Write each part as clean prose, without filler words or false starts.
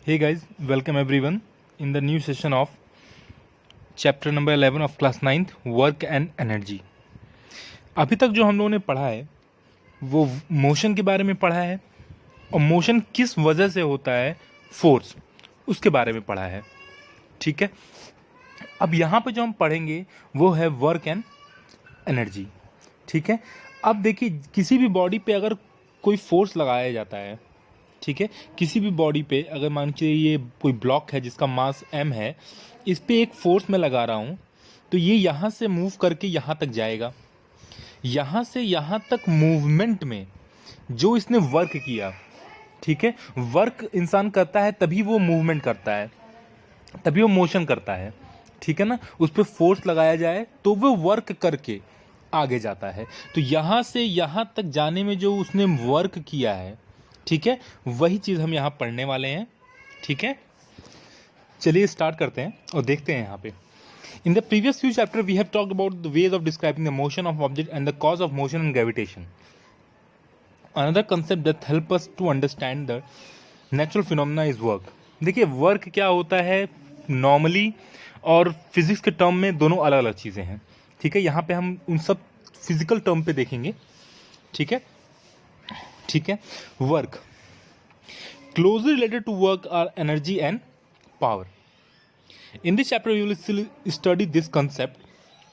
Hey guys, welcome everyone in the new session of chapter number 11 of class 9th work and energy। अभी तक जो हम लोगों ने पढ़ा है वो मोशन के बारे में पढ़ा है और मोशन किस वजह से होता है, फोर्स, उसके बारे में पढ़ा है। ठीक है, अब यहाँ पे जो हम पढ़ेंगे वो है वर्क एंड एनर्जी। ठीक है, अब देखिए किसी भी बॉडी पे अगर कोई फोर्स लगाया जाता है, ठीक है, किसी भी बॉडी पे अगर मान लीजिए ये कोई ब्लॉक है जिसका मास m है, इस पे एक फोर्स मैं लगा रहा हूँ तो ये यहाँ से मूव करके यहाँ तक जाएगा। यहाँ से यहाँ तक मूवमेंट में जो इसने वर्क किया, ठीक है, वर्क इंसान करता है तभी वो मूवमेंट करता है, तभी वो मोशन करता है। ठीक है ना, उस पर फोर्स लगाया जाए तो वो वर्क करके आगे जाता है। तो यहाँ से यहाँ तक जाने में जो उसने वर्क किया है, ठीक है, वही चीज़ हम यहाँ पढ़ने वाले हैं। ठीक है, चलिए स्टार्ट करते हैं और देखते हैं यहाँ पे। In the previous few chapter we have talked about the ways of describing the motion of object and the cause of motion and gravitation. Another concept that help us to understand the natural phenomena is work. देखिए work क्या होता है normally और physics के term में दोनों अलग अलग चीज़ें हैं। ठीक है, यहाँ पे हम उन सब फिजिकल टर्म पे देखेंगे। ठीक है, ठीक है, work closely related to work are energy and power. In this chapter, we will study this concept.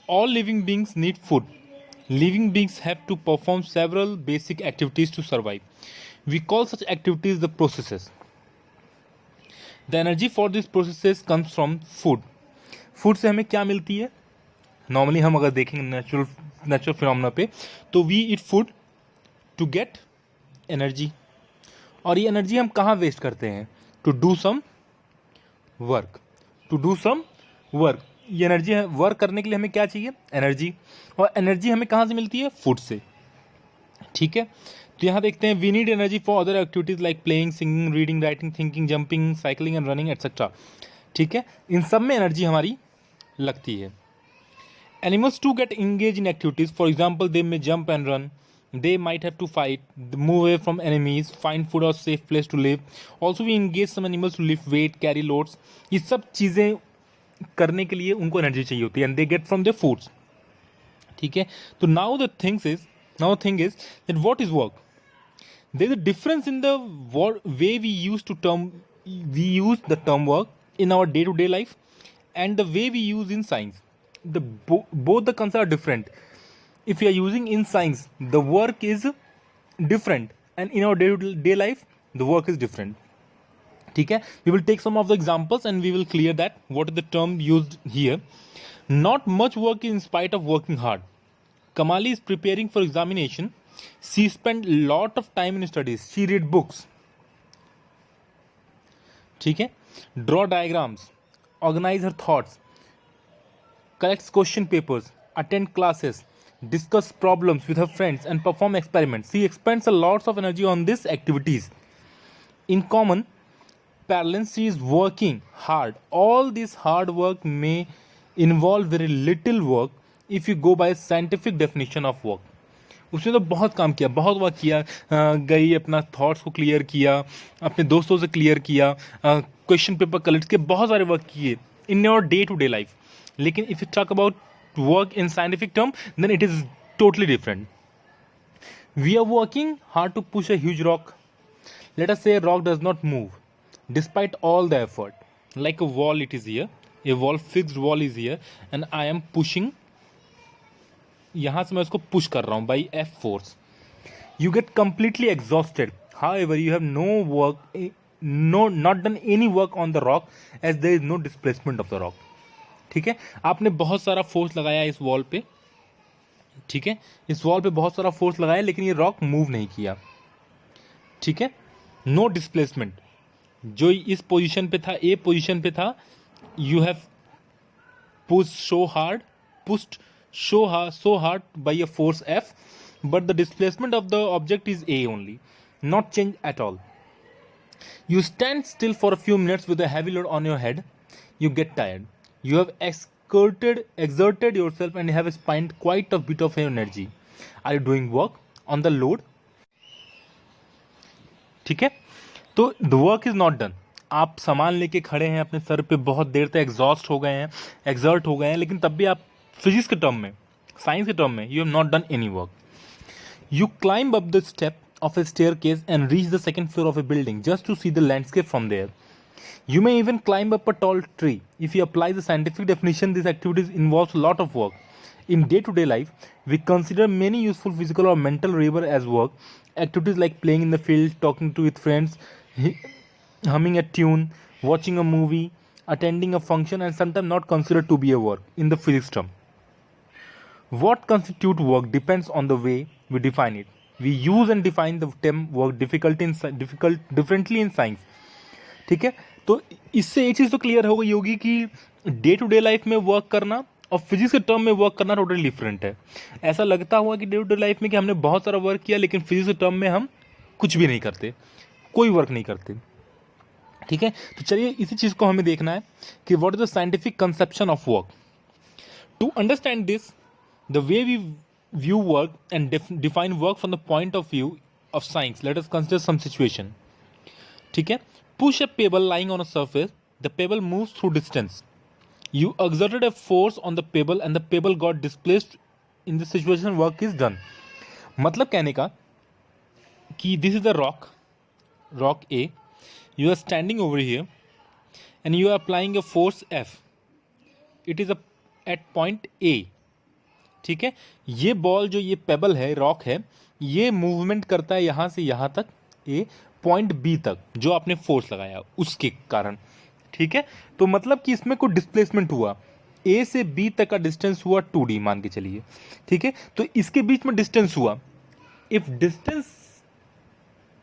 All living beings need food. Living beings have to perform several basic activities to survive. We call such activities the processes. The energy for these processes comes from food. Food से हमें क्या मिलती है? Normally हम अगर देखेंगे natural phenomena पे तो we eat food to get energy, और ये एनर्जी हम कहाँ वेस्ट करते हैं? To do some work, to do some work. ये एनर्जी है, वर्क करने के लिए हमें क्या चाहिए? एनर्जी, और एनर्जी हमें कहाँ से मिलती है? फूड से। ठीक है, तो यहाँ देखते हैं we need energy for other activities like playing, singing, reading, writing, thinking, jumping, cycling and running etcetera. ठीक है, इन सब में एनर्जी हमारी लगती है। Animals to get engage in activities, for example they may jump and run, they might have to fight, move away from enemies, find food or safe place to live. Also we engage some animals to lift weight, carry loads. ये सब चीज़ें करने के लिए उनको energy चाहिए होती है and they get from their foods. ठीक है, तो now the thing is that what is work? There is a difference in the way we use the term work in our day-to-day life and the way we use in science. Both the concepts are different. If we are using in science, the work is different, and in our day-to-day life, the work is different. ठीक है, we will take some of the examples and we will clear that what is the term used here. Not much work in spite of working hard. Kamali is preparing for examination. She spent lot of time in studies. She read books. ठीक है, draw diagrams, organize her thoughts, collects question papers, attend classes, discuss problems with her friends and perform experiments. She expends a lot of energy on these activities. In common parlance, she is working hard. All this hard work may involve very little work if you go by a scientific definition of work. उसने तो बहुत काम किया, बहुत work किया, गई अपना thoughts को क्लियर किया, अपने दोस्तों से क्लियर किया, क्वेश्चन पेपर कलेक्ट किए, बहुत सारे वर्क किए in your day to day life. लेकिन if you talk about work in scientific term, then it is totally different. We are working hard to push a huge rock. Let us say a rock does not move despite all the effort. Like a wall, it is here, a wall, fixed wall is here, and I am pushing. यहाँ से मैं उसको push कर रहा हूँ by F force. You get completely exhausted. However, you have not done any work on the rock as there is no displacement of the rock. ठीक है, आपने बहुत सारा फोर्स लगाया इस वॉल पे, ठीक है, इस वॉल पे बहुत सारा फोर्स लगाया लेकिन ये रॉक मूव नहीं किया। ठीक है, नो डिस्प्लेसमेंट। जो इस पोजीशन पे था, ए पोजीशन पे था, you have pushed so hard by a force F, but the displacement of the object is A only, not change at all. You stand still for a few minutes with a heavy load on your head. You get tired. You have exerted yourself and have spent quite a bit of your energy. Are you doing work on the load? ठीक है, तो the work is not done. आप सामान लेके खड़े हैं अपने sir पे, बहुत देर तक एग्जॉस्ट हो गए हैं, एग्जर्ट हो गए हैं, लेकिन तब भी आप फिजिक्स के टर्म में, साइंस के टर्म में, you have not done any work. You climb up the step of a staircase and reach the second floor of a building just to see the landscape from there. You may even climb up a tall tree. If you apply the scientific definition, these activities involves a lot of work. In day-to-day life, we consider many useful physical or mental labor as work. Activities like playing in the field, talking to with friends, humming a tune, watching a movie, attending a function, and sometimes not considered to be a work in the physics term. What constitutes work depends on the way we define it. We use and define the term work differently in science. ठीक है, तो इससे एक चीज़ तो clear हो गई होगी कि डे टू डे लाइफ में वर्क करना और फिजिक्स के टर्म में वर्क करना टोटली डिफरेंट है. ऐसा लगता हुआ कि डे टू डे लाइफ में कि हमने बहुत सारा वर्क किया, लेकिन फिजिक्स के टर्म में हम कुछ भी नहीं करते, कोई वर्क नहीं करते. ठीक है, तो चलिए इसी चीज़ को हमें देखना है कि what is the scientific conception of work. To understand this, the way we view work and define work from the point of view of science, let us consider some situation. ठीक है, push a pebble lying on a surface, the pebble moves through distance. You exerted a force on the pebble and the pebble got displaced. In this situation work is done. मतलब कहने का कि this is the rock A, you are standing over here and you are applying a force F. It is at point A. ठीक है, ये ball जो ये payable है, रॉक है, ये मूवमेंट करता है यहाँ से यहाँ तक, ए पॉइंट बी तक, जो आपने फोर्स लगाया उसके कारण. ठीक है, तो मतलब कि इसमें कोई डिस्प्लेसमेंट हुआ, ए से बी तक का डिस्टेंस हुआ 2d मान के चलिए. ठीक है, तो इसके बीच में डिस्टेंस हुआ. इफ डिस्टेंस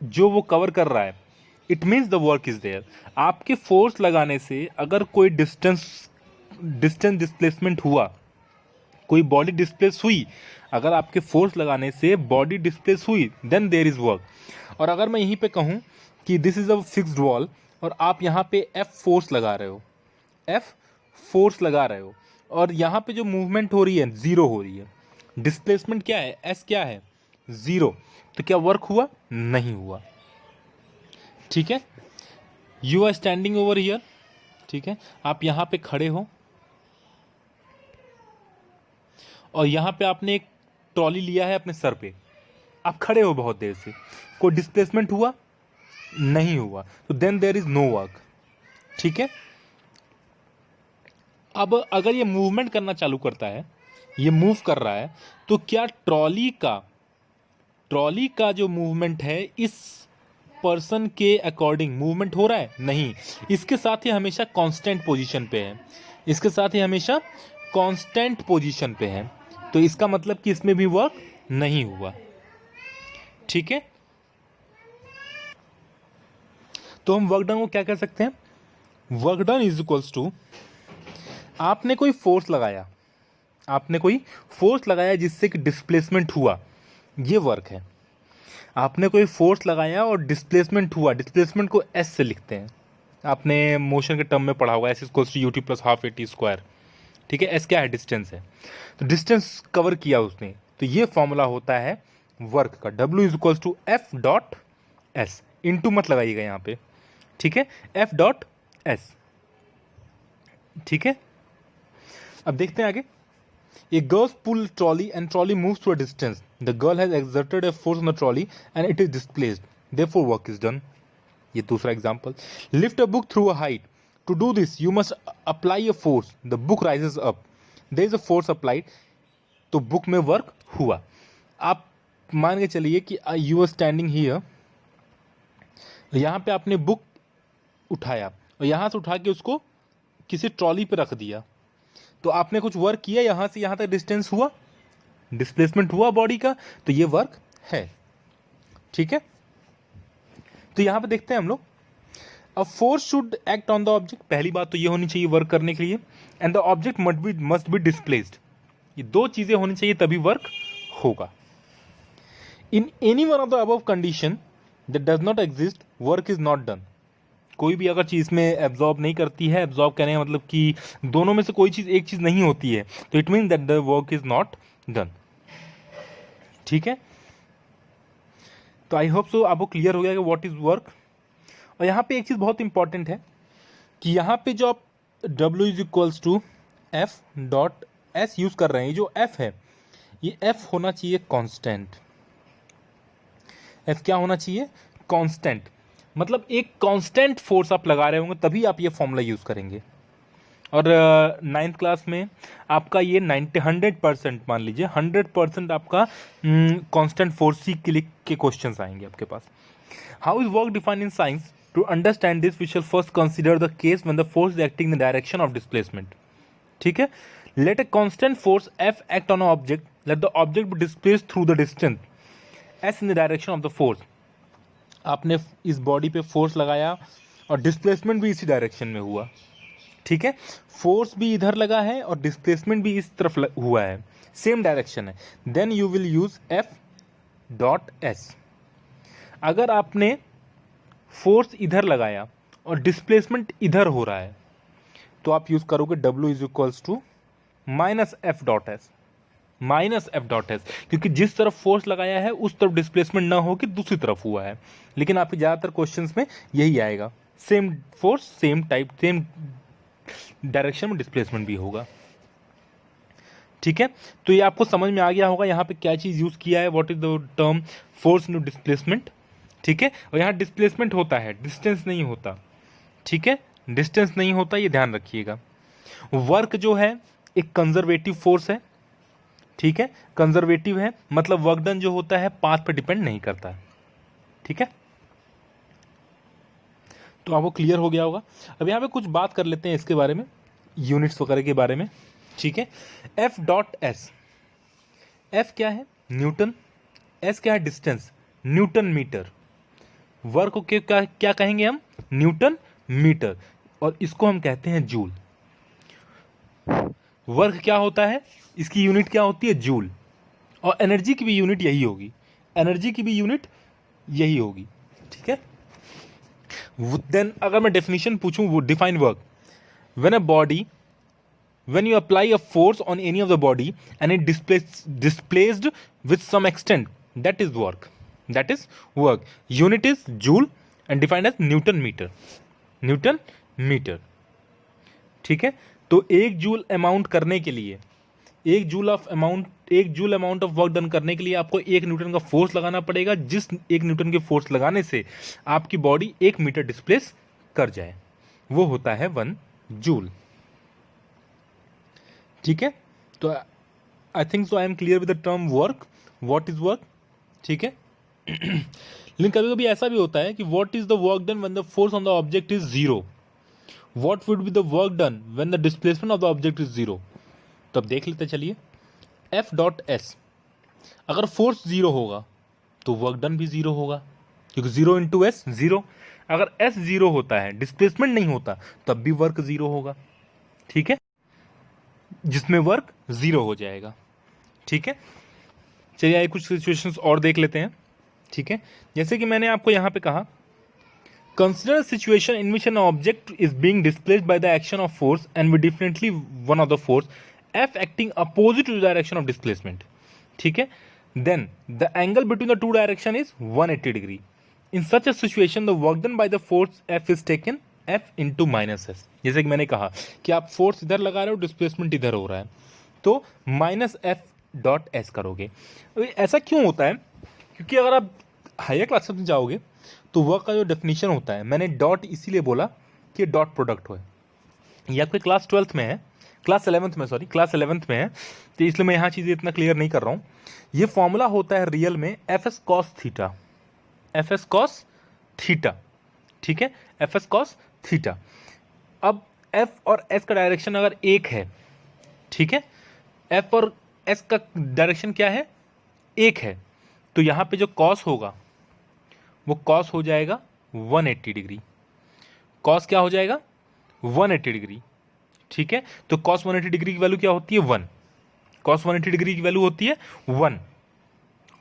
जो वो कवर कर रहा है, it means the work is there. आपके फोर्स लगाने से अगर कोई डिस्टेंस डिस्प्लेसमेंट हुआ, कोई बॉडी डिस्प्लेस हुई, अगर आपके फोर्स लगाने से बॉडी डिस्प्लेस हुई, देन देयर इज वर्क. और अगर मैं यहीं पे कहूँ कि this is a fixed wall और आप यहाँ पे एफ फोर्स लगा रहे हो, और यहाँ पे जो मूवमेंट हो रही है जीरो हो रही है, डिस्प्लेसमेंट क्या है, एस क्या है, जीरो, तो क्या वर्क हुआ? नहीं हुआ. ठीक है, you are standing over here. ठीक है, आप यहाँ पे खड़े हो और यहाँ पे आपने एक ट्रॉली लिया है अपने सर पे, आप खड़े हो बहुत देर से, कोई डिस्प्लेसमेंट हुआ? नहीं हुआ, तो then there is no work. ठीक है, अब अगर ये मूवमेंट करना चालू करता है, ये मूव कर रहा है, तो क्या ट्रॉली का जो मूवमेंट है इस पर्सन के अकॉर्डिंग मूवमेंट हो रहा है? नहीं, इसके साथ ही हमेशा कांस्टेंट पोजीशन पे है, तो इसका मतलब कि इसमें भी वर्क नहीं हुआ. ठीक है, तो हम वर्क डन को क्या कर सकते हैं? Work done is equals to, आपने कोई फोर्स लगाया जिससे कि डिस्प्लेसमेंट हुआ, ये वर्क है. आपने कोई फोर्स लगाया और डिस्प्लेसमेंट हुआ, डिस्प्लेसमेंट को एस से लिखते हैं, आपने मोशन के टर्म में पढ़ा होगा, S equals to ut plus half at square. ठीक है, एस क्या है? डिस्टेंस है, तो डिस्टेंस कवर किया उसने, तो ये फॉर्मूला होता है वर्क का, W is equals to F dot S. Into मत लगाइएगा यहाँ पे. ठीक है, एफ डॉट एस. ठीक है, अब देखते हैं आगे. A girl's pull trolley and trolley moves through a distance. The girl has exerted a force on the trolley and it is displaced. Therefore, work is done. ये दूसरा example. Lift a book through a height. To do this, you must apply a force. The book rises up. There is a force applied. तो book में work हुआ. आप मान के चलिए कि you are standing here. यहाँ पे आपने बुक उठाया और यहाँ से उठा के उसको किसी ट्रॉली पे रख दिया, तो आपने कुछ वर्क किया, यहाँ से यहाँ तक डिस्टेंस हुआ, डिस्प्लेसमेंट हुआ बॉडी का, तो ये वर्क है. ठीक है, तो यहाँ पे देखते हैं हम लोग, a force should act on the object. पहली बात तो ये होनी चाहिए वर्क करने के लिए, and the object must be displaced. ये दो चीजें होनी चाहिए तभी वर्क होगा. In any one of the above condition that does not exist, work is not done. कोई भी अगर चीज़ में एब्जॉर्ब नहीं करती है, एब्जॉर्ब कहने का मतलब कि दोनों में से कोई चीज़ एक चीज़ नहीं होती है, तो it mean that the work is not done. ठीक है, तो आई होप सो आपको क्लियर हो गया कि व्हाट इज वर्क. और यहाँ पे एक चीज़ बहुत इंपॉर्टेंट है कि यहाँ पे जो आप W is equals to F dot S use कर रहे हैं, ये जो एफ है ये एफ होना चाहिए कांस्टेंट। एफ क्या होना चाहिए? कांस्टेंट। मतलब एक कांस्टेंट फोर्स आप लगा रहे होंगे तभी आप ये फॉर्मूला यूज़ करेंगे। और 9th क्लास में आपका ये 100% मान लीजिए 100% आपका कांस्टेंट फोर्स के क्वेश्चंस आएंगे आपके पास। How is work defined in science? To understand this we shall first consider the case when the force is acting in the direction of displacement. ठीक है, let a constant force F act on a object, let the object be displaced through the distance S in the direction of the force. आपने इस body पे force लगाया और displacement भी इसी direction में हुआ। ठीक है, फोर्स भी इधर लगा है और डिस्प्लेसमेंट भी इस तरफ हुआ है, सेम डायरेक्शन है। Then you will use F dot S. अगर आपने फोर्स इधर लगाया और डिस्प्लेसमेंट इधर हो रहा है तो आप यूज करोगे W is equals to minus F dot S. Minus F dot S, क्योंकि जिस तरफ फोर्स लगाया है उस तरफ डिस्प्लेसमेंट ना हो कि दूसरी तरफ हुआ है। लेकिन आपके ज़्यादातर क्वेश्चंस में यही आएगा, same force same type same direction में डिस्प्लेसमेंट भी होगा। ठीक है, तो ये आपको समझ में आ गया होगा यहाँ पे क्या चीज़ यूज़ किया है, what is the term force in displacement. ठीक है, और यहाँ डिस्प्लेसमेंट होता है, डिस्टेंस नहीं होता। ठीक है, डिस्टेंस नहीं होता, ये ध्यान रखिएगा। वर्क जो है एक कंजर्वेटिव फोर्स है। ठीक है, कंजर्वेटिव है मतलब वर्क डन जो होता है पाथ पर डिपेंड नहीं करता। ठीक है, तो आपको क्लियर हो गया होगा। अब यहाँ पे कुछ बात कर लेते हैं इसके बारे में, यूनिट्स वगैरह के बारे में। ठीक है, एफ डॉट एस, एफ क्या है? न्यूटन। एस क्या है? Distance, Newton metre. वर्क को क्या क्या कहेंगे हम? Newton metre. और इसको हम कहते हैं जूल। वर्क क्या होता है? इसकी यूनिट क्या होती है? जूल। और एनर्जी की भी यूनिट यही होगी, एनर्जी की भी यूनिट यही होगी। ठीक है, देन अगर मैं डेफिनेशन पूछूं, वो define work, when a body, when you apply a force on any of the body and it displaced with some extent, that is work. That is work. Unit is joule and defined as Newton meter. Newton meter. ठीक है, तो एक joule amount करने के लिए, एक joule amount of work done करने के लिए आपको 1 न्यूटन का फोर्स लगाना पड़ेगा, जिस 1 न्यूटन के फोर्स लगाने से आपकी बॉडी 1 मीटर डिस्प्लेस कर जाए, वो होता है 1 जूल। ठीक है, तो I think so I am clear with the term work, what is work. ठीक है, लेकिन कभी कभी ऐसा भी होता है कि what is the work done when the force on the object is zero, what would be the work done when the displacement of the object is zero. तब देख लेते चलिए, एफ डॉट एस, अगर फोर्स जीरो होगा तो work done भी zero होगा, क्योंकि जीरो इंटू एस जीरो। अगर एस जीरो होता है, डिस्प्लेसमेंट नहीं होता, तब भी वर्क जीरो होगा। ठीक है, जिसमें वर्क जीरो हो जाएगा। ठीक है, चलिए आइए कुछ सिचुएशंस और देख लेते हैं। ठीक है, जैसे कि मैंने आपको यहाँ पे कहा, consider situation in which an object is being displaced by the action of force and with differently one of the force F acting opposite to the direction of displacement. ठीक है, then the angle between the two direction is 180 degree. In such a situation the work done by the force F is taken F into minus S. जैसे कि मैंने कहा कि आप force इधर लगा रहे हो, डिस्प्लेसमेंट इधर हो रहा है, तो माइनस एफ डॉट एस करोगे। ऐसा क्यों होता है? क्योंकि अगर आप हायर क्लासेस में जाओगे तो वर्क का जो डेफिनेशन होता है, मैंने डॉट इसीलिए बोला कि डॉट प्रोडक्ट हो। ये आपके क्लास 12th में है, क्लास 11th में है, तो इसलिए मैं यहाँ चीज़ें इतना क्लियर नहीं कर रहा हूँ। ये फॉर्मूला होता है रियल में F S cos theta, F S cos theta. ठीक है, एफ एस कॉस थीटा। अब एफ और एस का डायरेक्शन अगर एक है, ठीक है, एफ और एस का डायरेक्शन क्या है? एक है, तो यहाँ पे जो कॉस होगा वो कॉस हो जाएगा 180 डिग्री। कॉस क्या हो जाएगा? 180 डिग्री। ठीक है, तो कॉस 180 डिग्री की वैल्यू क्या होती है? 1। कॉस 180 डिग्री की वैल्यू होती है 1,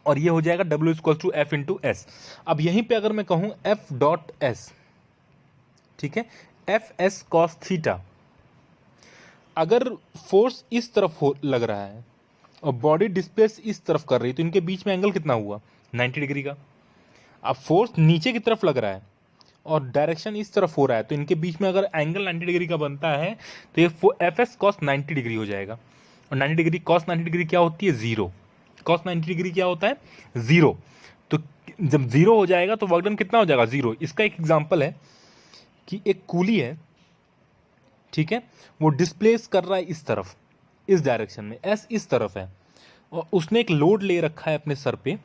और ये हो जाएगा W equal to F into S. अब यहीं पे अगर मैं कहूँ एफ डॉट एस, ठीक है, एफ एस कॉस थीटा, अगर फोर्स इस तरफ लग रहा है और बॉडी डिस्प्लेस इस तरफ कर रही है, तो इनके बीच में एंगल कितना हुआ? 90 डिग्री का। अब फोर्स नीचे की तरफ लग रहा है और डायरेक्शन इस तरफ हो रहा है, तो इनके बीच में अगर एंगल 90 डिग्री का बनता है तो ये एफ एस कॉस 90 डिग्री हो जाएगा। और 90 डिग्री कॉस 90 डिग्री क्या होती है? जीरो। कॉस 90 डिग्री क्या होता है? जीरो। तो जब जीरो हो जाएगा तो वर्क डन कितना हो जाएगा? जीरो। इसका एक एग्जांपल है कि एक कूली है, ठीक है, वो डिस्प्लेस कर रहा है इस तरफ, इस डायरेक्शन में, एस इस तरफ है, और उसने एक लोड ले रखा है अपने सर पे,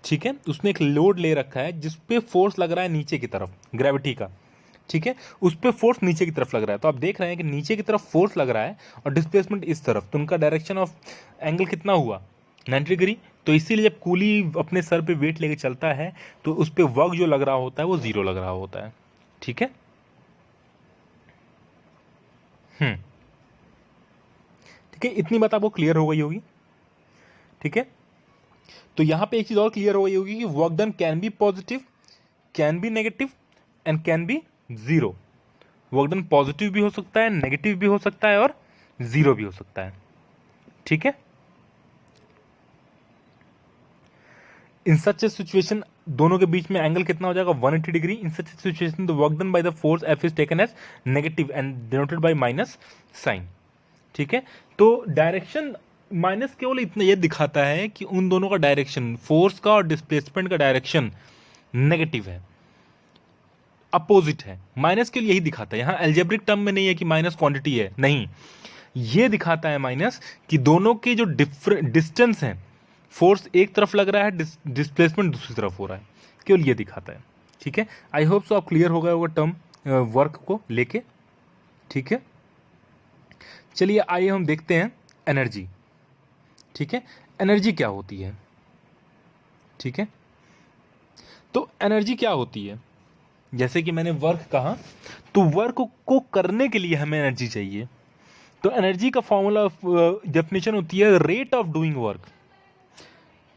ठीक है, उसने एक लोड ले रखा है जिस पे फोर्स लग रहा है नीचे की तरफ, ग्रेविटी का, ठीक है, उस पे फोर्स नीचे की तरफ लग रहा है। तो आप देख रहे हैं कि नीचे की तरफ फोर्स लग रहा है और डिस्प्लेसमेंट इस तरफ, तो उनका डायरेक्शन ऑफ एंगल कितना हुआ? 90 डिग्री। तो इसीलिए जब कूली अपने सर पे वेट लेके चलता है तो उस पे वर्क जो लग रहा होता है वो जीरो लग रहा होता है, ठीक है। ठीक है, इतनी बात आपको क्लियर हो गई होगी, ठीक है। तो यहां पे एक चीज और क्लियर हो गई होगी कि work done can be positive, can be negative and can be zero. Work done positive भी हो सकता है, नेगेटिव भी हो सकता है और जीरो भी हो सकता है, ठीक है। इन सच ए सिचुएशन दोनों के बीच में एंगल कितना हो जाएगा? 180 degree. In such a situation the work done by the force F is taken as negative and denoted by minus sign, ठीक है। तो डायरेक्शन माइनस केवल इतना ये दिखाता है कि उन दोनों का डायरेक्शन, फोर्स का और डिस्प्लेसमेंट का डायरेक्शन नेगेटिव है, अपोजिट है। माइनस के लिए यही दिखाता है, यहाँ एल्जेब्रिक टर्म में नहीं है कि माइनस क्वांटिटी है, नहीं, ये दिखाता है माइनस कि दोनों के जो डिस्टेंस है, फोर्स एक तरफ लग रहा है, डिस्प्लेसमेंट दूसरी तरफ हो रहा है, केवल ये दिखाता है, ठीक है। आई होप सो आप क्लियर हो गया होगा टर्म वर्क को लेके, ठीक है। चलिए आइए हम देखते हैं एनर्जी, ठीक है। एनर्जी क्या होती है, ठीक है। तो एनर्जी क्या होती है? जैसे कि मैंने वर्क कहा, तो वर्क को करने के लिए हमें एनर्जी चाहिए। तो एनर्जी का फॉर्मूला डेफिनेशन होती है रेट ऑफ डूइंग वर्क,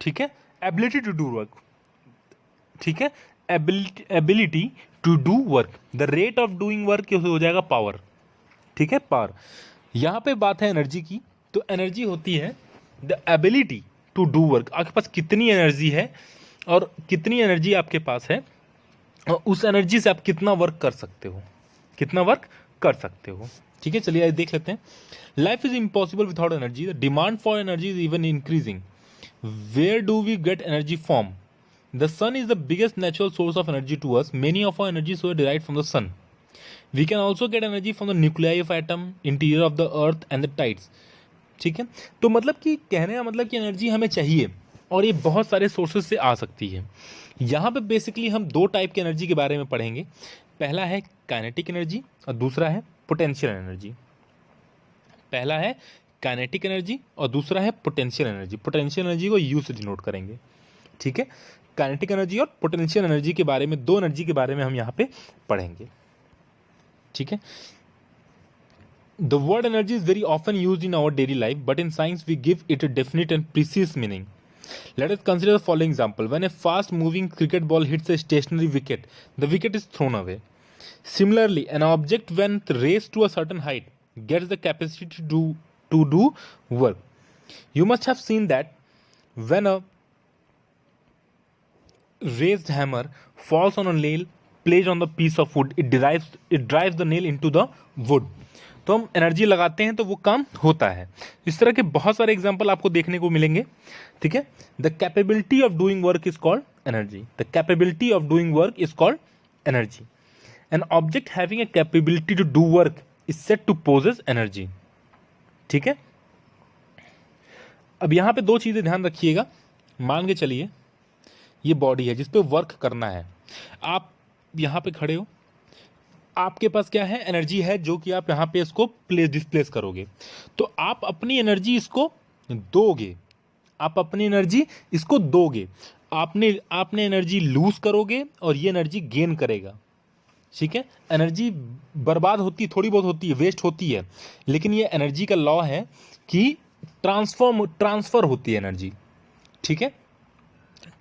ठीक है, एबिलिटी टू डू वर्क, ठीक है, ability to do work. The rate of doing work हो जाएगा पावर, ठीक है, पावर। यहां पे बात है एनर्जी की, तो एनर्जी होती है the ability to do work. आपके पास कितनी एनर्जी है और कितनी एनर्जी आपके पास है और उस एनर्जी से आप कितना वर्क कर सकते हो, कितना वर्क कर सकते हो, ठीक है। चलिए देख लेते हैं। Life is impossible without energy, the demand for energy is even increasing. Where do we get energy from? The sun is the biggest natural source of energy to us. Many of our energy so derived from the sun. We can also get energy from the nuclei of atom, interior of the earth and the tides, ठीक है। तो मतलब कि कहने का मतलब कि energy हमें चाहिए और ये बहुत सारे सोर्सेज से आ सकती है। यहाँ पे बेसिकली हम दो टाइप की एनर्जी के बारे में पढ़ेंगे। पहला है काइनेटिक एनर्जी और दूसरा है पोटेंशियल एनर्जी। पहला है काइनेटिक एनर्जी और दूसरा है पोटेंशियल एनर्जी। पोटेंशियल एनर्जी को यू से डिनोट करेंगे, ठीक है। काइनेटिक एनर्जी और पोटेंशियल एनर्जी के बारे में, दो एनर्जी के बारे में हम यहाँ पे पढ़ेंगे, ठीक है। The word energy is very often used in our daily life, but in science we give it a definite and precise meaning. Let us consider the following example. When a fast-moving cricket ball hits a stationary wicket, the wicket is thrown away. Similarly, an object when raised to a certain height gets the capacity to do work. You must have seen that when a raised hammer falls on a nail placed on the piece of wood, it drives the nail into the wood. तो हम energy लगाते हैं तो वो काम होता है। इस तरह के बहुत सारे एग्जांपल आपको देखने को मिलेंगे, ठीक है। The capability of doing work is called energy. The capability of doing work is called energy. An object having a capability to do work is said to possess energy, ठीक है। अब यहां पे दो चीजें ध्यान रखिएगा। मान के चलिए ये बॉडी है जिस पे वर्क करना है, आप यहां पे खड़े हो, आपके पास क्या है? एनर्जी है, जो कि आप यहाँ पे इसको डिस्प्लेस करोगे। तो आप अपनी एनर्जी इसको दोगे, आप अपनी एनर्जी इसको दोगे, आपने एनर्जी लूज करोगे और ये एनर्जी गेन करेगा, ठीक है। एनर्जी बर्बाद होती, थोड़ी बहुत होती है, वेस्ट होती है, लेकिन ये एनर्जी का लॉ है कि ट्रांसफर होती है एनर्जी, ठीक है।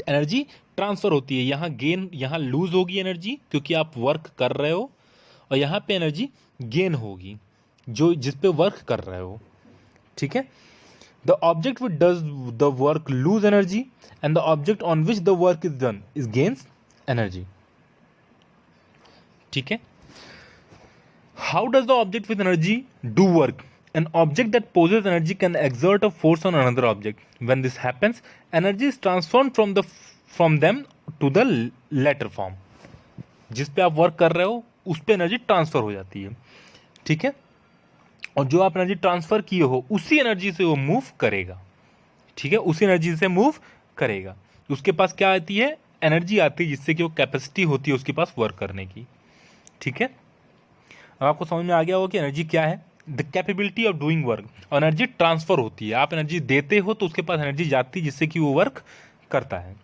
एनर्जी ट्रांसफर होती है, यहाँ गेन, यहाँ लूज होगी एनर्जी क्योंकि आप वर्क कर रहे हो, और यहाँ पे एनर्जी गेन होगी जो जिस पे वर्क कर रहे हो, ठीक है। The object which does the work lose energy and the object on which the work is done is gains energy. ठीक है। How does the object with energy do work? An object that possesses energy can exert a force on another object. When this happens, energy is transformed from them to the latter form. जिस पे आप work कर रहे हो उस पे energy transfer हो जाती है, ठीक है। और जो आप एनर्जी ट्रांसफर किए हो उसी एनर्जी से वो मूव करेगा, ठीक है, उसी एनर्जी से मूव करेगा। उसके पास क्या आती है? एनर्जी आती है, जिससे कि वो कैपेसिटी होती है उसके पास वर्क करने की, ठीक है। अब आपको समझ में आ गया होगा कि एनर्जी क्या है। The capability of doing work. और एनर्जी ट्रांसफर होती है, आप एनर्जी देते हो तो उसके पास एनर्जी जाती है जिससे कि वो वर्क करता है,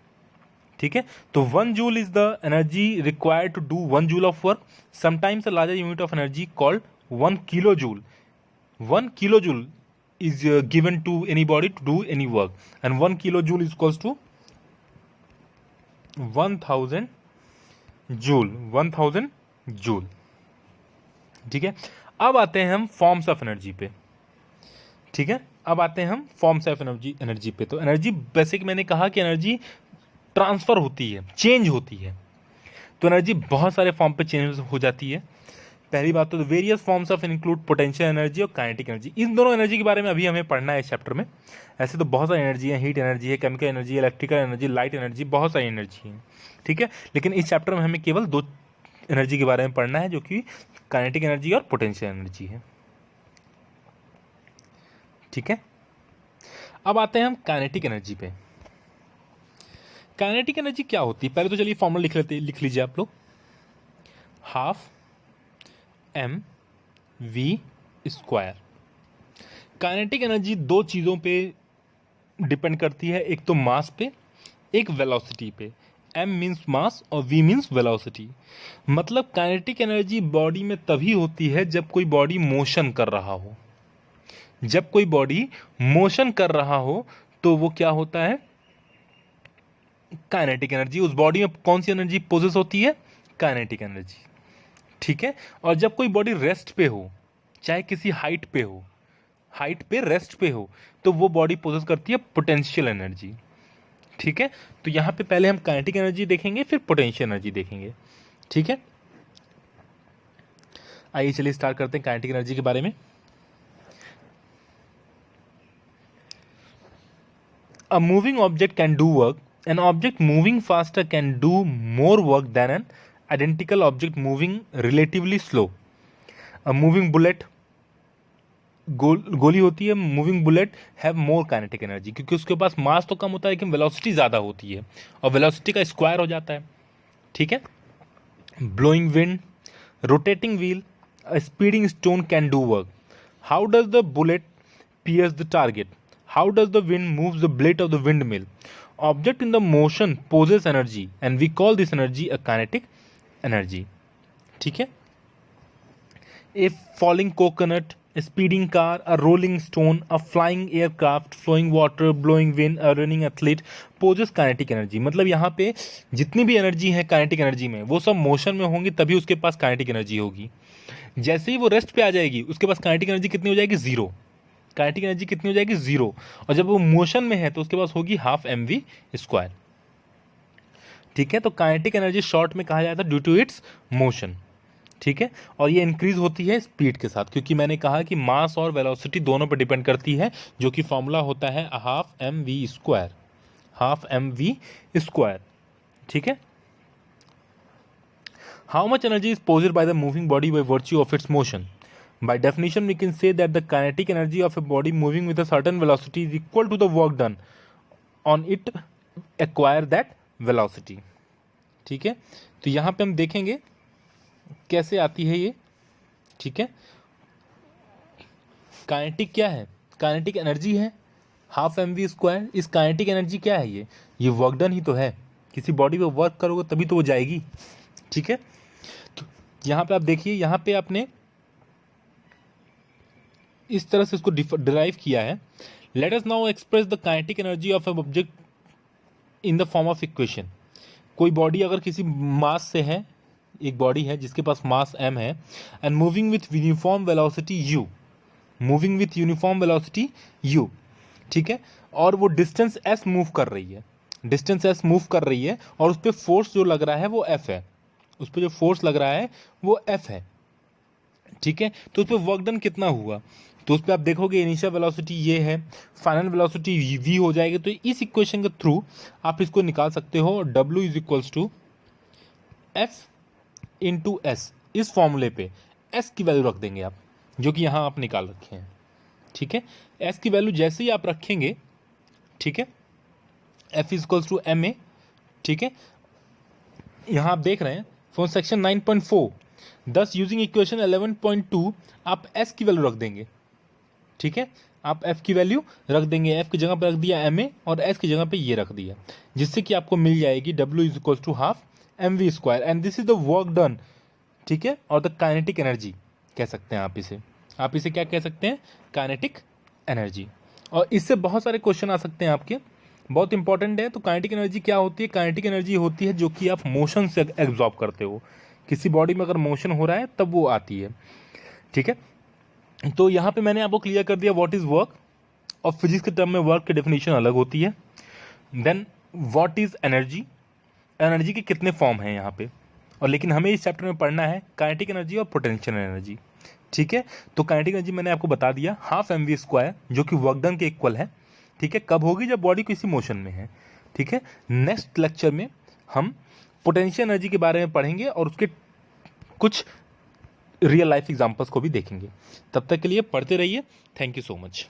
ठीक है। तो 1 joule is the energy required to do 1 joule of work. Sometimes a larger unit of energy called 1 kilo joule. 1 kilo joule is given to anybody to do any work, and 1 kilojoule is equals to 1000 joule, 1000 joule, ठीक है। अब आते हैं हम forms of energy पे, ठीक है। अब आते हैं हम फॉर्म्स ऑफ एनर्जी पे। तो एनर्जी बेसिक मैंने कहा कि एनर्जी ट्रांसफर होती है, चेंज होती है। तो एनर्जी बहुत सारे फॉर्म पे चेंज हो जाती है। पहली बात तो various forms of include potential energy और काइनेटिक एनर्जी। इन दोनों एनर्जी के बारे में अभी हमें पढ़ना है इस चैप्टर में। ऐसे तो बहुत सारी एनर्जी है, हीट एनर्जी है, chemical energy, electrical energy, light energy, बहुत सारी एनर्जी है, ठीक है। लेकिन इस चैप्टर में हमें केवल 2 एनर्जी के बारे में पढ़ना है, जो कि काइनेटिक एनर्जी और पोटेंशियल एनर्जी है, ठीक है। अब आते हैं हम काइनेटिक एनर्जी पे। काइनेटिक एनर्जी क्या होती है? पहले तो चलिए फॉर्मूला लिख लीजिए आप लोग। Half M V square. Kinetic energy 2 चीज़ों पे डिपेंड करती है, एक तो मास पे, एक वेलोसिटी पे। m मीन्स मास और v मीन्स वेलोसिटी। मतलब काइनेटिक एनर्जी बॉडी में तभी होती है जब कोई बॉडी मोशन कर रहा हो। जब कोई बॉडी मोशन कर रहा हो तो वो क्या होता है? Kinetic energy. उस बॉडी में कौन सी एनर्जी पोजेस होती है? काइनेटिक एनर्जी, ठीक है। और जब कोई बॉडी रेस्ट पे हो, चाहे किसी हाइट पे हो, हाइट पे रेस्ट पे हो, तो वो बॉडी पोजेस करती है पोटेंशियल एनर्जी, ठीक है। तो यहां पे पहले हम काइनेटिक एनर्जी देखेंगे, फिर पोटेंशियल एनर्जी देखेंगे, ठीक है। आइए चलिए स्टार्ट करते हैं काइनेटिक एनर्जी के बारे में। A moving object can do work. An object moving faster can do more work than an identical object moving relatively slow. A moving bullet, गोली होती है, moving bullet have more kinetic energy, क्योंकि उसके पास मास तो कम होता है लेकिन वेलोसिटी ज़्यादा होती है, और वेलोसिटी का स्क्वायर हो जाता है, ठीक है। Blowing wind, rotating wheel, a speeding stone can do work. How does the bullet pierce the target? How does the wind move the blade of the windmill? Object in the motion possess energy and we call this energy a kinetic energy. ठीक है। A falling coconut, a speeding car, a rolling stone, a flying aircraft, flowing water, blowing wind, a running athlete possess kinetic energy. मतलब यहाँ पे जितनी भी energy है kinetic energy में, वो सब मोशन में होंगी तभी उसके पास काइनेटिक एनर्जी होगी। जैसे ही वो रेस्ट पे आ जाएगी उसके पास काइनेटिक एनर्जी कितनी हो जाएगी? 0। काइनेटिक एनर्जी कितनी हो जाएगी? 0। और जब वो मोशन में है तो उसके पास होगी हाफ mv स्क्वायर, ठीक है। तो काइनेटिक एनर्जी शॉर्ट में कहा जाता है ड्यू टू इट्स मोशन, ठीक है। और ये इंक्रीज होती है स्पीड के साथ, क्योंकि मैंने कहा कि मास और वेलोसिटी दोनों पर डिपेंड करती है, जो कि फॉर्मूला होता है half mv square, half mv square, ठीक है। How much energy is possessed by the moving body by virtue of its motion? By definition, we can say that the kinetic energy of a body moving with a certain velocity is equal to the work done on it acquire that velocity. ठीक है। तो यहाँ पे हम देखेंगे कैसे आती है ये, ठीक है। काइनेटिक क्या है? काइनेटिक एनर्जी है हाफ mv स्क्वायर। इस काइनेटिक एनर्जी क्या है? ये वर्क डन ही तो है। किसी बॉडी पे वर्क करोगे तभी तो वो जाएगी, ठीक है। तो यहाँ पे आप देखिए, यहाँ पे आपने इस तरह से इसको डिराइव किया है। Let us now express the kinetic energy of an object in the form of equation. कोई बॉडी अगर किसी मास से है, एक बॉडी है जिसके पास मास m है, and moving with uniform velocity u, moving with uniform velocity u, ठीक है। और वो डिस्टेंस s मूव कर रही है, डिस्टेंस s मूव कर रही है, और उस पर फोर्स जो लग रहा है वो F है, उस पर जो फोर्स लग रहा है वो F है, ठीक है। तो उस पर वर्क डन कितना हुआ, तो उस पर आप देखोगे इनिशियल वेलोसिटी ये है, फाइनल वेलोसिटी v हो जाएगी। तो इस इक्वेशन के थ्रू आप इसको निकाल सकते हो, W is equals to F into S. इस फॉर्मूले पे S की वैल्यू रख देंगे आप, जो कि यहाँ आप निकाल रखे हैं, ठीक है। S की वैल्यू जैसे ही आप रखेंगे, ठीक है, F is equals to ma, ठीक है। यहाँ आप देख रहे हैं फ्रॉम सेक्शन 9.4, दस यूजिंग इक्वेशन 11.2 आप S की वैल्यू रख देंगे, ठीक है। आप F की वैल्यू रख देंगे, F की जगह पर रख दिया ma और S की जगह पे ये रख दिया, जिससे कि आपको मिल जाएगी W is equal to half mv square and this is the work done, ठीक है। और द काइनेटिक एनर्जी कह सकते हैं आप इसे क्या कह सकते हैं, काइनेटिक एनर्जी। और इससे बहुत सारे क्वेश्चन आ सकते हैं आपके, बहुत इंपॉर्टेंट है। तो काइनेटिक एनर्जी क्या होती है, काइनेटिक एनर्जी होती है जो कि आप मोशन से एब्जॉर्ब करते हो, किसी बॉडी में अगर मोशन हो रहा है तब वो आती है, ठीक है। तो यहाँ पे मैंने आपको क्लियर कर दिया व्हाट इज वर्क, और फिजिक्स के टर्म में वर्क की डेफिनेशन अलग होती है। Then what is energy, energy के कितने फॉर्म हैं यहाँ पे, और लेकिन हमें इस चैप्टर में पढ़ना है काइनेटिक एनर्जी और पोटेंशियल एनर्जी, ठीक है। तो काइनेटिक एनर्जी मैंने आपको बता दिया, हाफ mv स्क्वायर, जो कि वर्क डन के इक्वल है, ठीक है। कब होगी, जब बॉडी किसी मोशन में है, ठीक है। नेक्स्ट लेक्चर में हम पोटेंशियल एनर्जी के बारे में पढ़ेंगे और उसके कुछ रियल लाइफ एग्जांपल्स को भी देखेंगे। तब तक के लिए पढ़ते रहिए। Thank you so much.